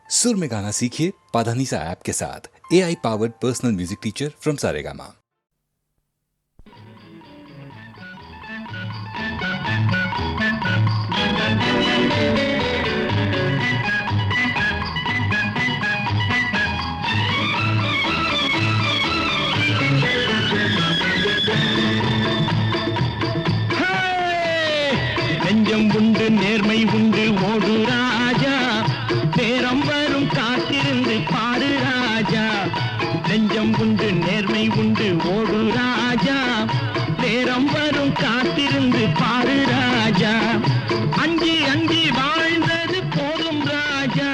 सुर में गाना सीखिए पाधानीसा ऐप के साथ। AI powered personal music teacher from Saregama. நெஞ்சம் உண்டு நேர்மை உண்டு ஓடு ராஜா, நேரம் வரும் காத்திருந்து பாரு ராஜா. நெஞ்சம் உண்டு நேர்மை உண்டு ஓடு ராஜா, நேரம் வரும் காத்திருந்து பாரு ராஜா. அஞ்சி அஞ்சி வாழ்ந்தது போதும் ராஜா,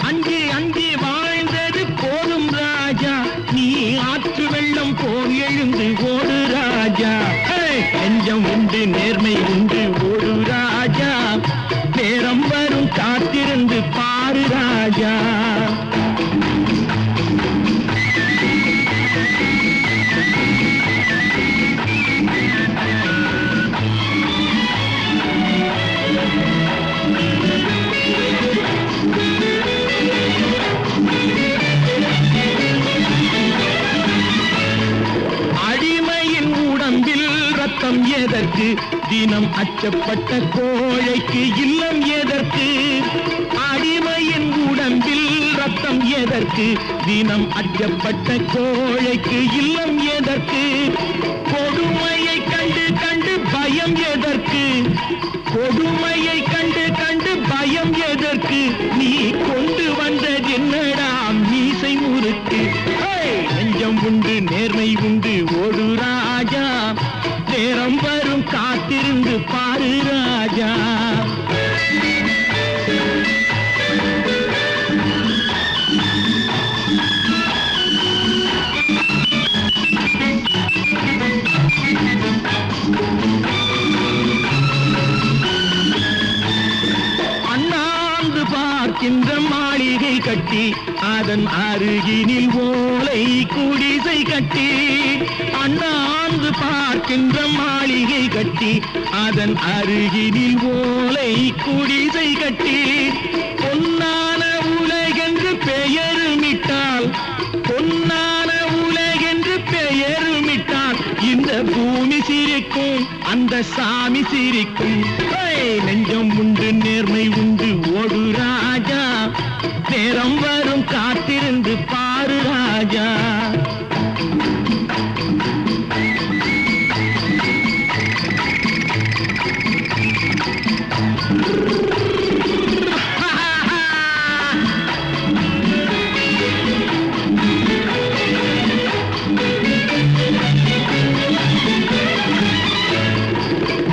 அஞ்சி அஞ்சி வாழ்ந்தது போதும் ராஜா. நீ ஆற்று வெள்ளம் போல் எழுந்து ஓடு ராஜா. நெஞ்சம் உண்டு நேர்மை உண்டு ஓடு ராஜா, நேரம் வரும் காத்திருந்து பாரு ராஜா. அடிமையின் உடம்பில் ரத்தம் எதற்கு, தினம் அச்சப்பட்ட கோழைக்கு இல்லம் எதற்கு. அடிமையின் உடம்பில் ரத்தம் எதற்கு, தினம் அச்சப்பட்ட கோழைக்கு இல்லம் எதற்கு. கொடுமையை கண்டு கண்டு பயம் எதற்கு, கொடுமையை கண்டு கண்டு பயம் எதற்கு. நீ கொண்டு வந்தது என்னடா மீசை முறுக்கு. நெஞ்சம் உண்டு நேர்மை உண்டு ஓடு ராஜா, நேரம் வரும் காத்திருந்து பாரு ராஜா. அண்ணாந்து பார்க்கின்ற மாளிகை கட்டி, அதன் அருகினில் ஓலை குடிசை கட்டி. அண்ணாந்து பார்க்கின்ற மாளிகை கட்டி, அதன் அருகினில் ஓலை குடிசை கட்டி. பொன்னான உலகென்று பெயருமிட்டால், பொன்னான உலகென்று பெயருமிட்டால், இந்த பூமி சிரிக்கும் அந்த சாமி சிரிக்கும். நெஞ்சம் உண்டு நேர்மை உண்டு ஓடு ராஜா, நேரம் வரும் காத்திருந்து பாரு ராஜா.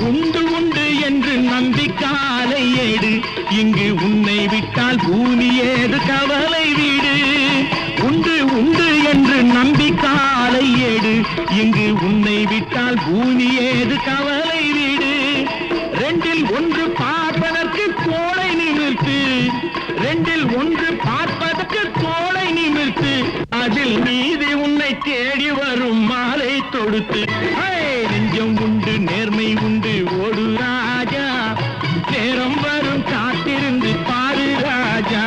உண்டு உண்டு என்று நம்பி காலை ஏடு, இங்கு உன்னை விட்டால் பூமி ஏது கவலை வீடு. உண்டு உண்டு என்று நம்பி காலை ஏடு, இங்கு உன்னை விட்டால் பூமி ஏது கவலை வீடு. ரெண்டில் ஒன்று பார்ப்பதற்கு கோளை நிமிர்த்து, ரெண்டில் ஒன்று பார்ப்பதற்கு கோளை நிமிர்த்து. அதில் மீதி உன்னை தேடி வரும் மாலை தொடுத்து. நெஞ்சம் உண்டு நேர்மை உண்டு ஓடு ராஜா, நேரம் வரும் காத்திருந்து பாரு ராஜா.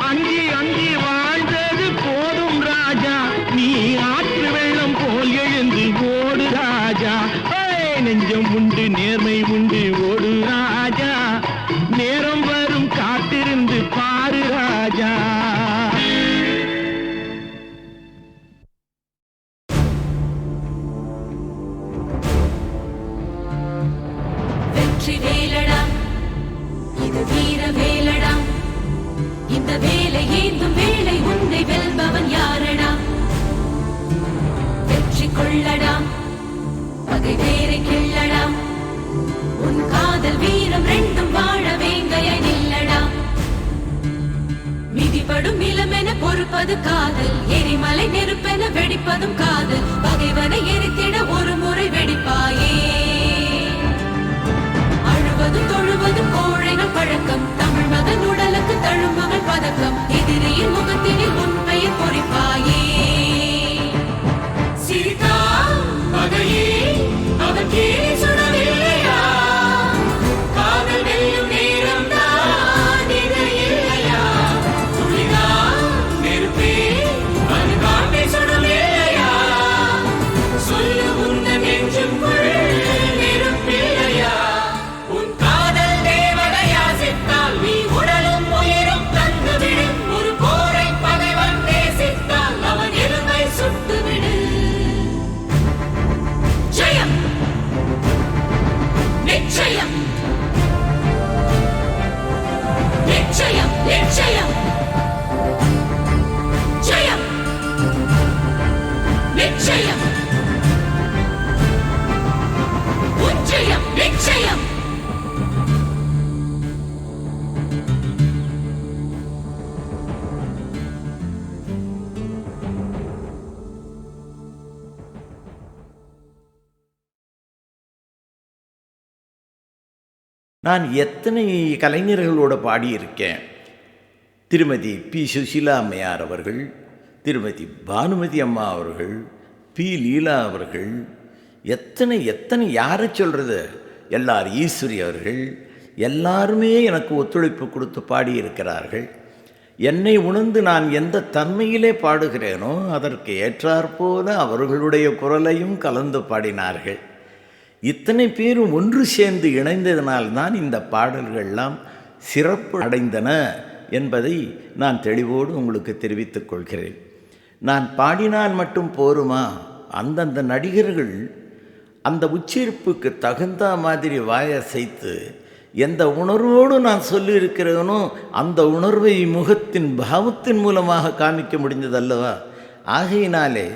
அஞ்சி அஞ்சி வாழ்ந்தது போதும் ராஜா, நீ ஆற்று வெள்ளம் போல் எழுந்து ஓடு ராஜா. நெஞ்சம் உண்டு நேர்மை உண்டு ஓடு ராஜா, நேரம் வரும் காத்திருந்து பாரு ராஜா. வெற்றி வேலடா, இது வீர வேலடா, இந்த வேலை ஏந்தும் வேலை உன்னை வெல்பவன் யாரடா. வெற்றி கொள்ளடா, பகை வேரை கிள்ளடா, உன் காதல் வீரம் ரெண்டும் வாழ வேங்கையை நில்லடா. மிதிபடும் நிலமென பொறுப்பது காதல், எரிமலை நெருப்பென வெடிப்பதும் காதல். பகைவனை எரித்திட ஒரு முறை வெடிப்பாயே. அழுவதும் தொழுவதும் கோழைகள் பழக்கம், தமிழ் மகன் உடலுக்கு தழும்புகள் பதக்கம். எதிரியின் முகத்தினில் உன் பெயர் பொறிப்பாயே. சீதா பகையே அவன் கீழே சுடவில்லையா, காதல் வெல்லும் நேரம் தான் இது இல்லையா. நான் எத்தனை கலைஞர்களோடு பாடியிருக்கேன். திருமதி பி. சுஷீலா அம்மையார் அவர்கள், திருமதி பானுமதி அம்மா அவர்கள், பி. லீலா அவர்கள், எத்தனை யாரை சொல்கிறது, எல்லார் ஈஸ்வரி அவர்கள், எல்லாருமே எனக்கு ஒத்துழைப்பு கொடுத்து பாடியிருக்கிறார்கள். என்னை உணர்ந்து நான் எந்த தன்மையிலே பாடுகிறேனோ அதற்கு ஏற்றாற்போல அவர்களுடைய குரலையும் கலந்து பாடினார்கள். இத்தனை பேரும் ஒன்று சேர்ந்து இணைந்ததனால்தான் இந்த பாடல்கள்லாம் சிறப்பு அடைந்தன என்பதை நான் தெளிவோடு உங்களுக்கு தெரிவித்துக் கொள்கிறேன். நான் பாடினால் மட்டும் போருமா? அந்தந்த நடிகர்கள் அந்த உச்சரிப்புக்கு தகுந்த மாதிரி வாயசைத்து எந்த உணர்வோடு நான் சொல்லியிருக்கிறேனோ அந்த உணர்வை முகத்தின் பாவத்தின் மூலமாக காமிக்க முடிந்ததல்லவா? ஆகையினாலே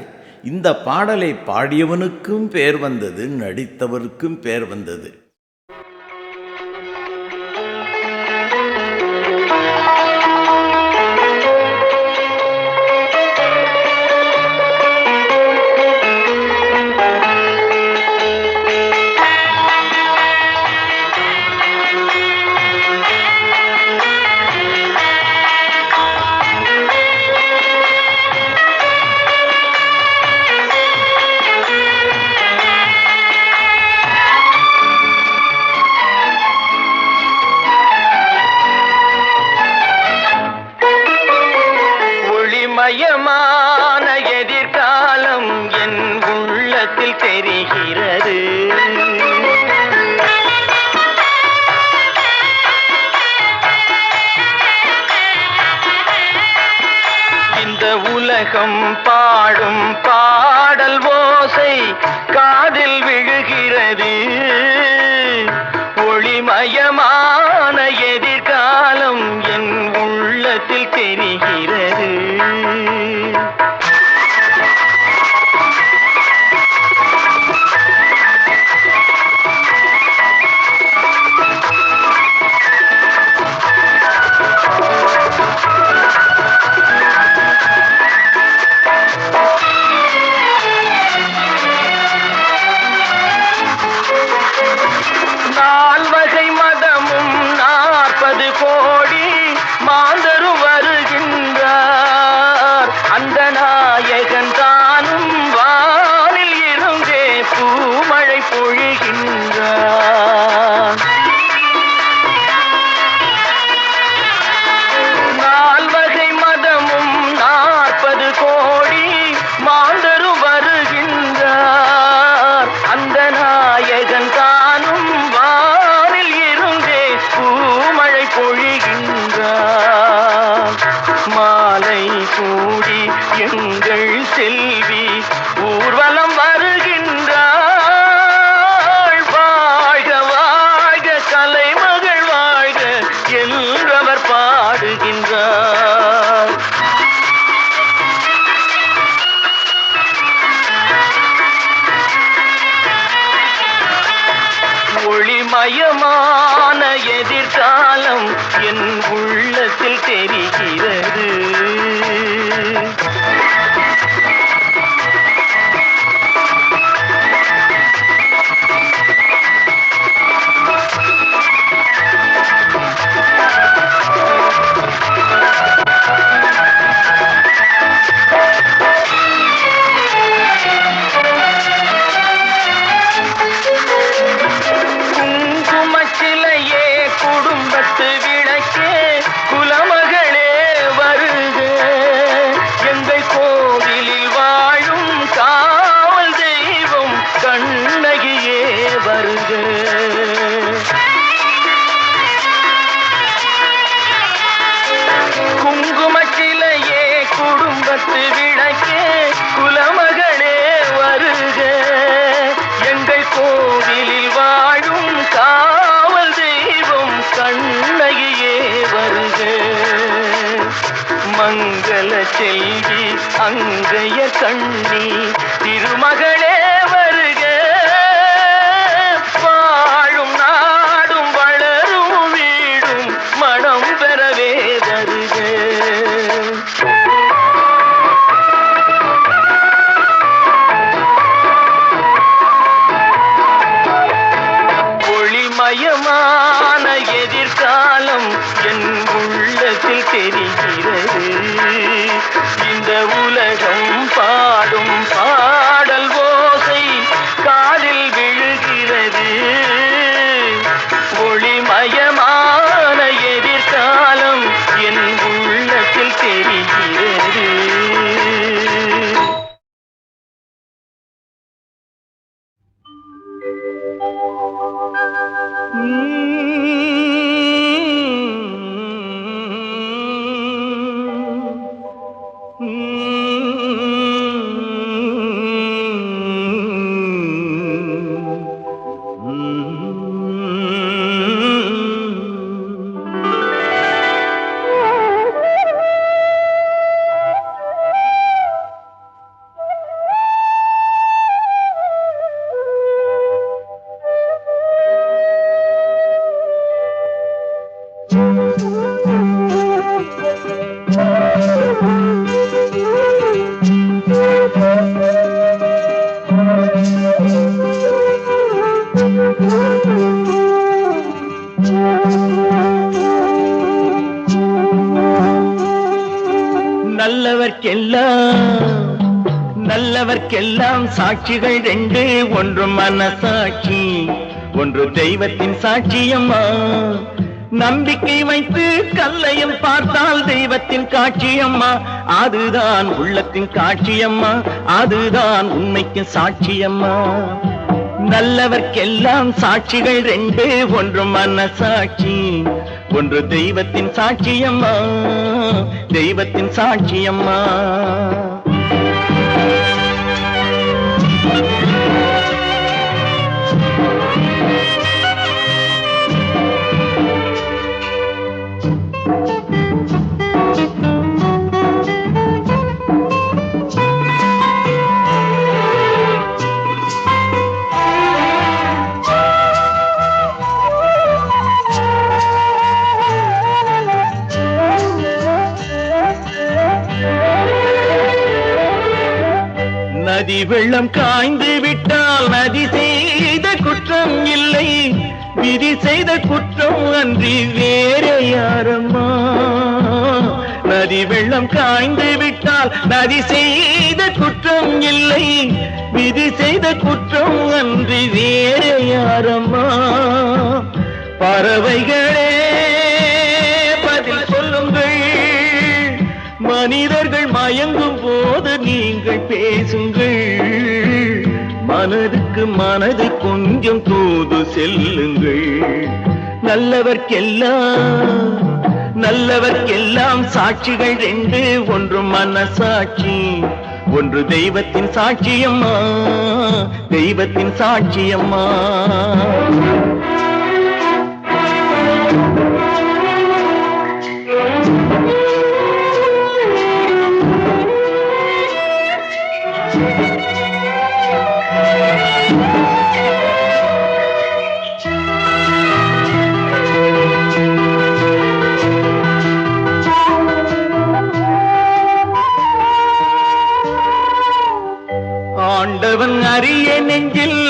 இந்த பாடலை பாடியவனுக்கும் பேர் வந்தது, நடித்தவருக்கும் பேர் வந்தது. மயமான எதிர்காலம் என் உள்ளத்தில் தெரிகிறது. இந்த உலகம் பாடும் பாடல் ஓசை காதில் விழுகிறது. ஒளிமயமான எதிர்காலம் என் உள்ளத்தில் தெரிகிறது. நால்வகை மதமும் 40 கோடி மாந்தரும் வருகின்றார். அந்த நாயகன் தானும் வானில் இருந்தே பூமழை பொழிகின்றார். நால்வகை மதமும் 40 கோடி மாந்தரும் வருகின்றார். அந்த நாயகன் தானும் வானில் இருந்தே பூமழை பொழிகின்றார். மாலை கூடி எங்கள் செல்வி ஊர்வலம் வருகின்றாள். வாழ்க வாழ்க கலைமகள் வாழ்க என்றவர் பாடுகின்றார். ஒளிமயமான எதிர்காலம் என் உள்ளத்தில் தெரிகிறது. குங்குமச்சிலையே குடும்பத்து விளக்கே குலமகளே வருக. எங்கள் கோவிலில் வாழும் காவல் தெய்வம் கண்ணகியே வருக. குங்குமச்சிலையே குடும்பத்து விளக்கே குலமகளே வருக. எங்கள் கோவிலில் வாழும் காவல் தெய்வம் கண்ணகியே வருக. மங்கள செல்வி அங்கைய கண்ணி திருமகளே வருக. வாழும் நாடும் வளரும் வீடும் மனம் பெறவே வருக. ஒளிமயமான தெரிகிறது. இந்த உலகம் பாடும் பாடல் ஓசை காதில் விழுகிறது. ஒளிமயமான எதிர்காலம் என் உள்ளத்தில் தெரிகிறது. நல்லவர்க்கெல்லாம் சாட்சிகள் ரெண்டு, ஒன்று மனசாட்சி, ஒன்று தெய்வத்தின் சாட்சியம்மா. நம்பிக்கை வைத்து கல்லையும் பார்த்தால் தெய்வத்தின் காட்சியம்மா. அதுதான் உள்ளத்தின் காட்சியம்மா, அதுதான் உண்மைக்கு சாட்சியம்மா. நல்லவர்க்கெல்லாம் சாட்சிகள் ரெண்டு, ஒன்று மனசாட்சி, ஒன்று தெய்வத்தின் சாட்சியம்மா, தெய்வத்தின் சாட்சியம்மா. நதி வெள்ளம் காய்ந்து விட்டால் நதி செய்த குற்றம் இல்லை, விதி செய்த குற்றம் அன்றி வேறு யாரம்மா. நதி வெள்ளம் காய்ந்து விட்டால் நதி செய்த குற்றம் இல்லை, விதி செய்த குற்றம் அன்றி வேறு யாரம்மா. பறவைகளே பதில் சொல்லுங்கள், மனிதர்கள் மயங்கும் போது நீங்கள் பேசுங்கள். மனதுக்கு மனது கொஞ்சம் தூது செல்லுங்கள். நல்லவர்க்கெல்லாம் சாட்சிகள் ரெண்டு, ஒன்று மனசாட்சி, ஒன்று தெய்வத்தின் சாட்சியம்மா, தெய்வத்தின் சாட்சியம்மா. ஆண்டவன் அறிய நெஞ்சில்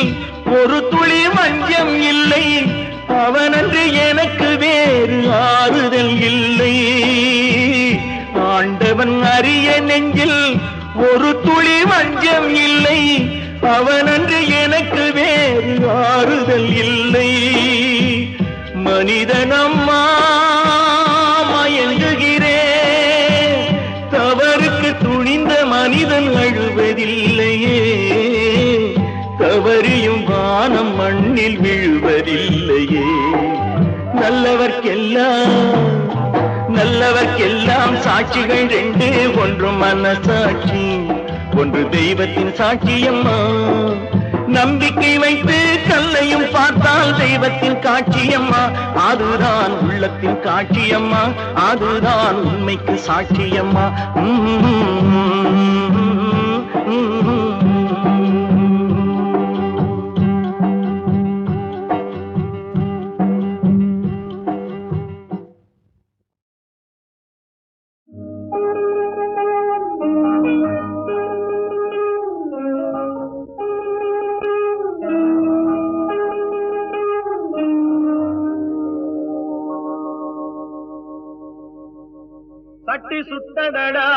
ஒரு துளி வஞ்சம் இல்லை, அவனன்று எனக்கு வேறு ஆறுதல் இல்லை. ஆண்டவன் அறிய நெஞ்சில் ஒரு துளி வஞ்சம் இல்லை, அவனன்று எனக்கு வேறு ஆறுதல் இல்லை. மனிதனம்மா மயங்குகிறேன், தவறுக்கு துணிந்த மனிதன் அழுவதில்லையே, தவறியும் வானம் மண்ணில் விழுவதில்லையே. நல்லவர்க்கெல்லாம் சாட்சிகள் ரெண்டு, ஒன்று மனசாட்சி, ஒன்று தெய்வத்தின் சாட்சியம்மா. நம்பிக்கை வைத்து கல்லையும் பார்த்தால் தெய்வத்தின் காட்சியம்மா, அதுதான் உள்ளத்தின் காட்சியம்மா, அதுதான் உண்மைக்கு சாட்சியம்மா. சட்டு சுட்டதடா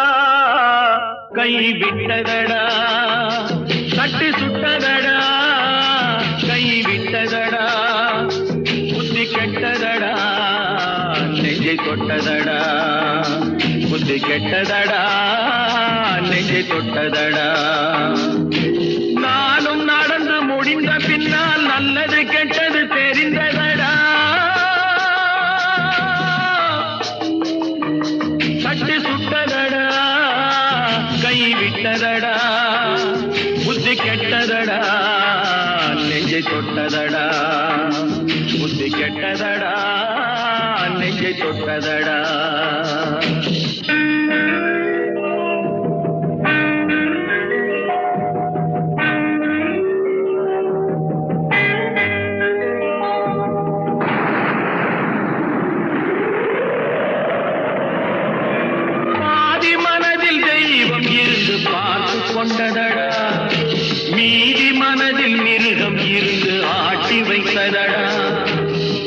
கை விட்டதடா தட்டி சுட்டதடா கை விட்டதடா புத்தி கெட்டதடா நெஞ்சை தொட்டதடா புத்தி கெட்டதடா நெஞ்சை தொட்டதடா நானும் நடந்து முடிந்த பின்னால் நல்லது கெட்டது தெரிந்ததடா தட்டி சுட்டதடா கை விட்டதடா புத்தி கெட்டதடா நெஞ்சை தொட்டதடா புத்தி கெட்டதடா நெஞ்சை தொட்டதடா கொண்டதடா மீதி மனதில் மிருகம் இருந்து ஆட்டி வைத்ததடா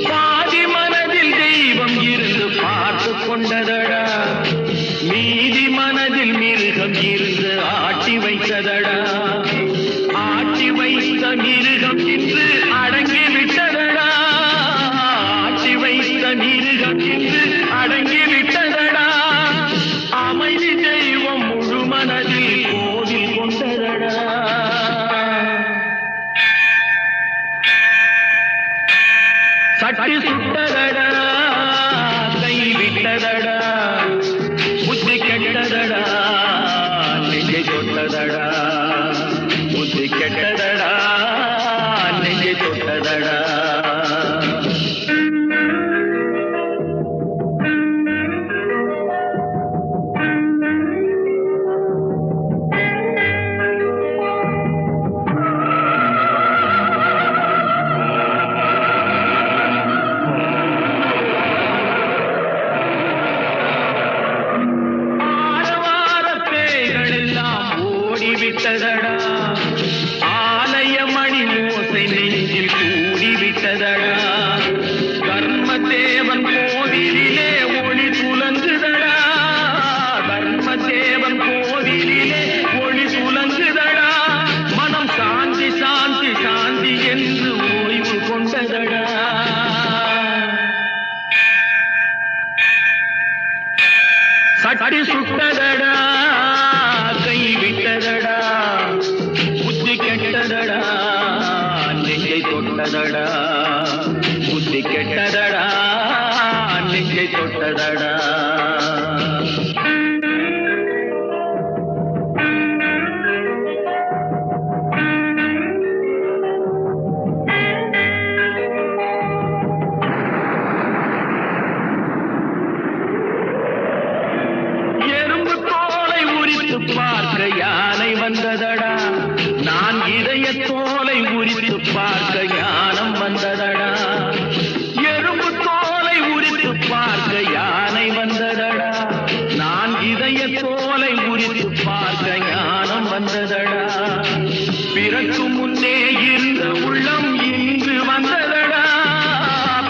பாதி மனதில் தெய்வம் இருந்து பார்த்து கொண்டதடா மீதி மனதில் மிருகம் இருந்து ஆட்டி வைத்ததடா ஆட்டி வைத்த மிருகம் இன்று அடங்கி விட்டதடா ஆட்டி வைத்த மிருகம் இன்று அடங்கி விட்டதடா அமைதி தெய்வம் முழு மனதில் கோவில் கொண்டதடா சட்டி சுட்டதடா கை விட்டதடா புத்தி கெட்டதடா நெஞ்சை தொட்டதடா புத்தி கெட்டதடா நெஞ்சை தொட்டதடா விட்டதடா ஆலய மணி ஓசை நெஞ்சில் கூடிவிட்டதடா கர்மதேவன் கோவிலிலே ஒளி துலங்குதடா கர்மதேவன் கோவிலிலே ஒளி துலங்குதடா மனம் சாந்தி சாந்தி சாந்தி என்று ஓய்வு கொண்டதடா சட்டி சுட்டதடா கை விட்டதடா புத்தி கெட்டதடா நெஞ்சை தொட்டதடா புத்தி கெட்டதடா நெஞ்சை தொட்டதடா பார்க்க யானை வந்ததடா நான் இதய தோலை உரித்து பார்க்க ஞானம் வந்ததடா எறும்பு தோலை உரித்து பார்க்க யானை வந்ததடா நான் இதய தோலை உரித்து பார்க்க ஞானம் வந்ததடா பிறக்கும் முன்னே இருந்த உள்ளம் இன்று வந்ததடா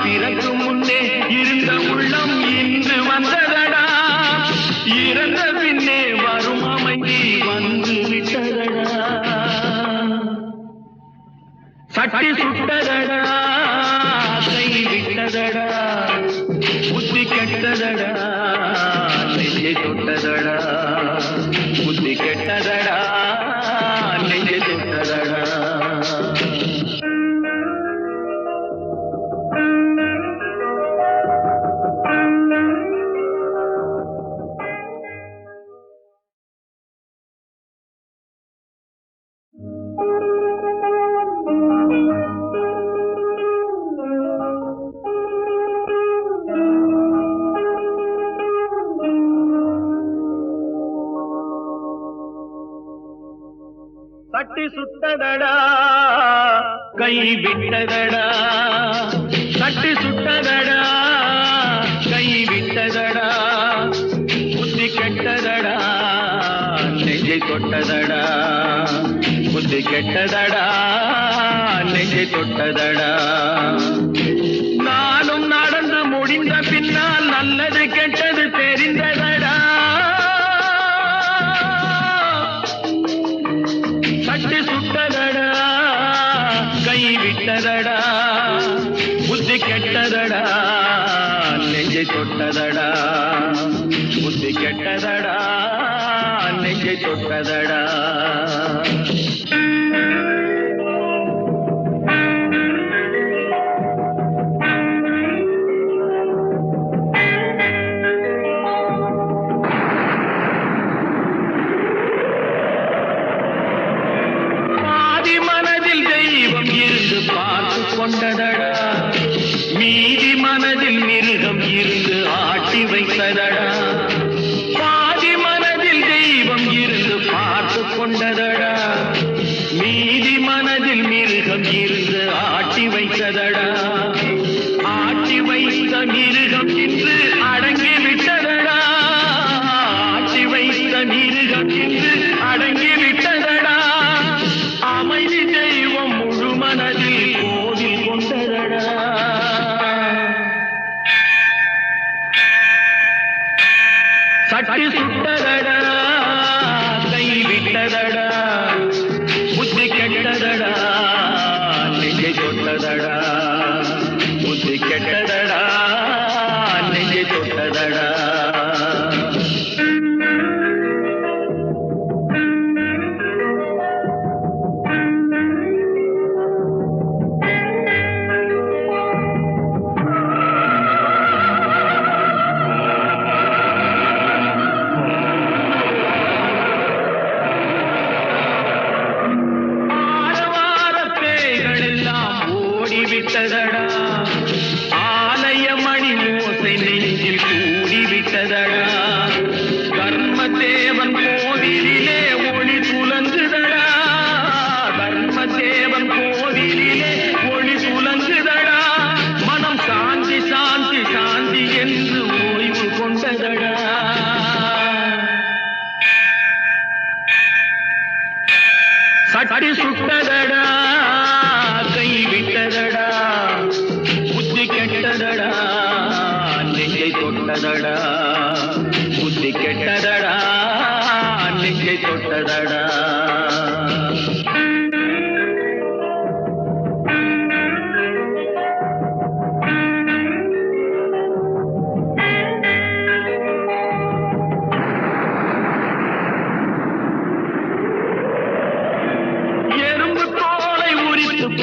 பிறக்கும் முன்னே இருந்த உள்ளம் இன்று வந்ததடா இறந்த பின்னே வரும் அமைதி வந்து விட்டதடா சட்டி சுட்டதடா கை விட்டதடா புத்தி கெட்டதடா நெஞ்சை தொட்டதடா புத்தி கெட்டதடா நெஞ்சை தொட்டதடா சட்டி சுட்டதடா கை விட்டதடா சட்டி சுட்டதடா கை விட்டதடா புத்தி கெட்டதடா நெஞ்சை தொட்டதடா புத்தி கெட்டதடா நெஞ்சை தொட்டதடா நானும் நடந்து முடிந்த பின்னால் நல்லது கெட்டது தெரிந்ததடா புத்தி கெட்டதடா நெஞ்சை தொட்டதடா. கொண்டதடா மீதி மனதில் மிருகம் இருந்து ஆட்டி வைத்ததடா. பாதி மனதில் தெய்வம் இருந்து பார்த்து கொண்டதடா மீதி மனதில் மிருகம் இருந்து ஆட்டி வைத்ததடா. ஆட்டி வைத்த மிருகம் இன்று அடங்கி விட்டதடா. ஆட்டி வைத்த மிருகம் இன்று அடங்கி விட்டதடா. அமைதி தெய்வம் முழு மனதில் கோவில் கொண்டதடா. சட்டி சுட்டதடா கை விட்டதடா. புத்தி கெட்டதடா நெஞ்சை தொட்டதடா. புத்தி கெட்டதடா நெஞ்சை தொட்டதடா. விட்டதடா ஆலய மணி ஓசை நெஞ்சில் கூடிவிட்டதடா. கர்மதேவன் கோவிலிலே ஒளி துலங்குதடா. கர்மதேவன் கோவிலிலே ஒளி துலங்குதடா. மனம் சாந்தி சாந்தி சாந்தி என்று ஓய்வு கொண்டதடா. சட்டி சுட்டதடா கை விட்டதடா. புத்தி கெட்டதடா நெஞ்சை தொட்டதடா. புத்தி கெட்டதடா நெஞ்சை தொட்டதடா.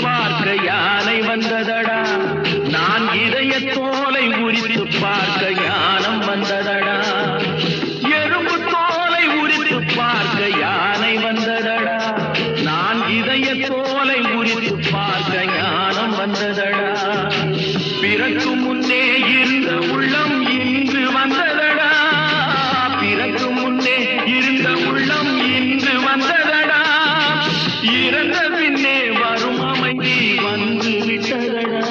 பார்க்க யானை வந்ததடா. நான் இதய தோலை உரித்து பார்க்க ஞானம் வந்ததடா. எறும்பு தோலை உரித்து பார்க்க யானை வந்ததடா. நான் இதய தோலை உரித்து பார்க்க ஞானம் வந்ததடா. பிறக்கும் முன்னே இருந்த உள்ளம் இன்று வந்ததடா. பிறக்கும் முன்னே இருந்த உள்ளம் இன்று வந்ததடா. இறந்த பின்னே வரும் அமைதி வந்து விட்டதடா.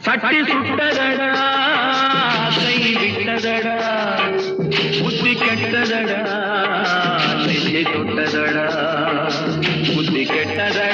சட்டி சுட்டதடா கை விட்டதடா. புத்தி கெட்டதடா நெஞ்சை தொட்டதடா. புத்தி கெட்டதடா